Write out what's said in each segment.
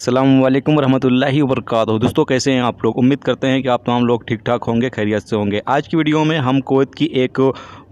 अस्सलाम वालेकुम रहमतुल्लाहि वबरकातुहू। दोस्तों कैसे हैं आप लोग। उम्मीद करते हैं कि आप तमाम लोग ठीक ठाक होंगे, खैरियत से होंगे। आज की वीडियो में हम कुवैत की एक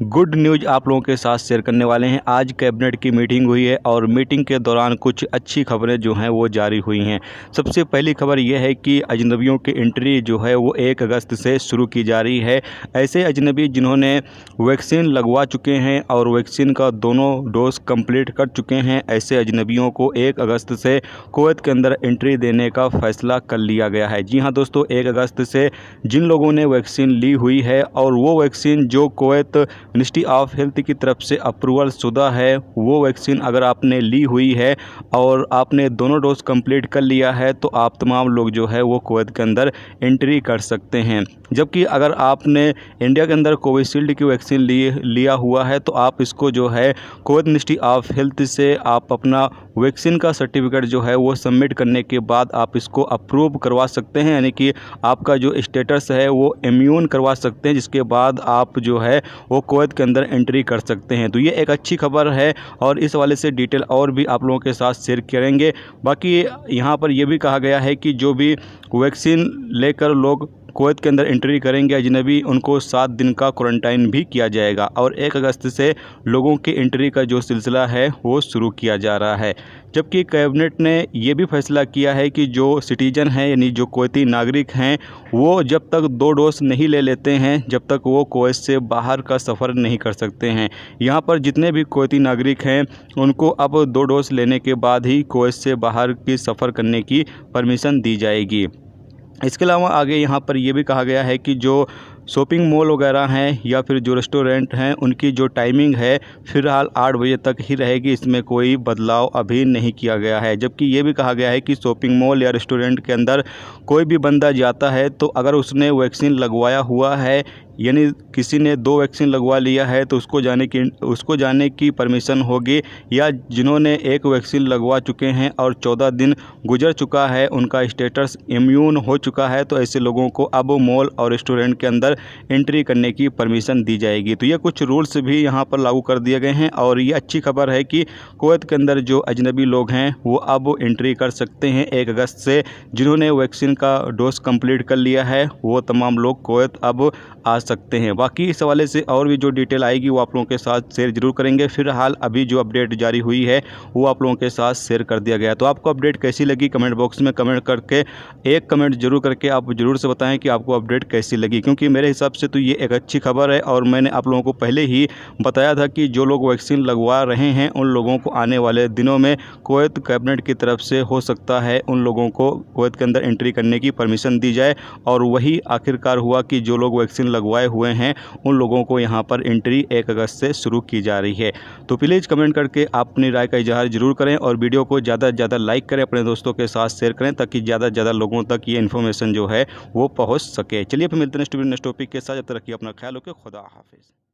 गुड न्यूज़ आप लोगों के साथ शेयर करने वाले हैं। आज कैबिनेट की मीटिंग हुई है और मीटिंग के दौरान कुछ अच्छी खबरें जो हैं वो जारी हुई हैं। सबसे पहली खबर यह है कि अजनबियों की एंट्री जो है वो 1 अगस्त से शुरू की जा रही है। ऐसे अजनबी जिन्होंने वैक्सीन लगवा चुके हैं और वैक्सीन का दोनों डोज कंप्लीट कर चुके हैं, ऐसे अजनबियों को 1 अगस्त से कुवैत के अंदर एंट्री देने का फैसला कर लिया गया है। जी हां दोस्तों, 1 अगस्त से जिन लोगों ने वैक्सीन ली हुई है और वो वैक्सीन जो कुवैत मिनिस्ट्री ऑफ हेल्थ की तरफ से अप्रूवल शुदा है, वो वैक्सीन अगर आपने ली हुई है और आपने दोनों डोज कंप्लीट कर लिया है तो आप तमाम लोग जो है वो कुवैत के अंदर एंट्री कर सकते हैं। जबकि अगर आपने इंडिया के अंदर कोविशील्ड की वैक्सीन लिया हुआ है तो आप इसको जो है कुवैत मिनिस्ट्री ऑफ हेल्थ से आप अपना वैक्सीन का सर्टिफिकेट जो है वो सबमिट करने के बाद आप इसको अप्रूव करवा सकते हैं, यानी कि आपका जो स्टेटस है वो इम्यून करवा सकते हैं, जिसके बाद आप जो है वो कुवैत के अंदर एंट्री कर सकते हैं। तो ये एक अच्छी खबर है और इस वाले से डिटेल और भी आप लोगों के साथ शेयर करेंगे। बाकी यहाँ पर यह भी कहा गया है कि जो भी वैक्सीन लेकर लोग कुवैत के अंदर एंट्री करेंगे अजनबी, उनको 7 दिन का क्वारंटाइन भी किया जाएगा और 1 अगस्त से लोगों की एंट्री का जो सिलसिला है वो शुरू किया जा रहा है। जबकि कैबिनेट ने ये भी फैसला किया है कि जो सिटीजन हैं यानी जो कुवैती नागरिक हैं वो जब तक 2 डोज नहीं ले लेते हैं जब तक वो कुवैत से बाहर का सफ़र नहीं कर सकते हैं। यहाँ पर जितने भी कुवैती नागरिक हैं उनको अब 2 डोज लेने के बाद ही कुवैत से बाहर की सफ़र करने की परमिशन दी जाएगी। इसके अलावा आगे यहाँ पर यह भी कहा गया है कि जो शॉपिंग मॉल वगैरह हैं या फिर जो रेस्टोरेंट हैं उनकी जो टाइमिंग है फ़िलहाल 8 बजे तक ही रहेगी, इसमें कोई बदलाव अभी नहीं किया गया है। जबकि ये भी कहा गया है कि शॉपिंग मॉल या रेस्टोरेंट के अंदर कोई भी बंदा जाता है तो अगर उसने वैक्सीन लगवाया हुआ है यानी किसी ने 2 वैक्सीन लगवा लिया है तो उसको जाने की परमिशन होगी, या जिन्होंने 1 वैक्सीन लगवा चुके हैं और 14 दिन गुजर चुका है, उनका स्टेटस इम्यून हो चुका है, तो ऐसे लोगों को अब मॉल और रेस्टोरेंट के अंदर एंट्री करने की परमिशन दी जाएगी। तो ये कुछ रूल्स भी यहाँ पर लागू कर दिए गए हैं और ये अच्छी खबर है कि कुवैत के अंदर जो अजनबी लोग हैं वो अब एंट्री कर सकते हैं 1 अगस्त से। जिन्होंने वैक्सीन का डोज कंप्लीट कर लिया है वो तमाम लोग कुवैत अब आ सकते हैं। बाकी इस हवाले से और भी जो डिटेल आएगी वो आप लोगों के साथ शेयर जरूर करेंगे। फिलहाल अभी जो अपडेट जारी हुई है वो आप लोगों के साथ शेयर कर दिया गया। तो आपको अपडेट कैसी लगी कमेंट बॉक्स में कमेंट करके एक कमेंट जरूर करके आप जरूर से बताएं कि आपको अपडेट कैसी लगी, क्योंकि मेरे हिसाब से तो ये एक अच्छी खबर है और मैंने आप लोगों को पहले ही बताया था कि जो लोग वैक्सीन लगवा रहे हैं उन लोगों को आने वाले दिनों में कुवैत कैबिनेट की तरफ से हो सकता है उन लोगों को कुवैत के अंदर एंट्री करने की परमिशन दी जाए, और वही आखिरकार हुआ कि जो लोग वैक्सीन लगवाए हुए हैं उन लोगों को यहाँ पर एंट्री 1 अगस्त से शुरू की जा रही है। तो प्लीज़ कमेंट करके आप अपनी राय का इजहार जरूर करें और वीडियो को ज़्यादा से ज़्यादा लाइक करें, अपने दोस्तों के साथ शेयर करें ताकि ज़्यादा से ज़्यादा लोगों तक ये इन्फॉर्मेशन जो है वो पहुँच सके। चलिए फिर मिलते हैं नेक्स्ट टॉपिक के साथ। जब तक रखिए अपना ख्याल, रखिए। खुदा हाफिज़।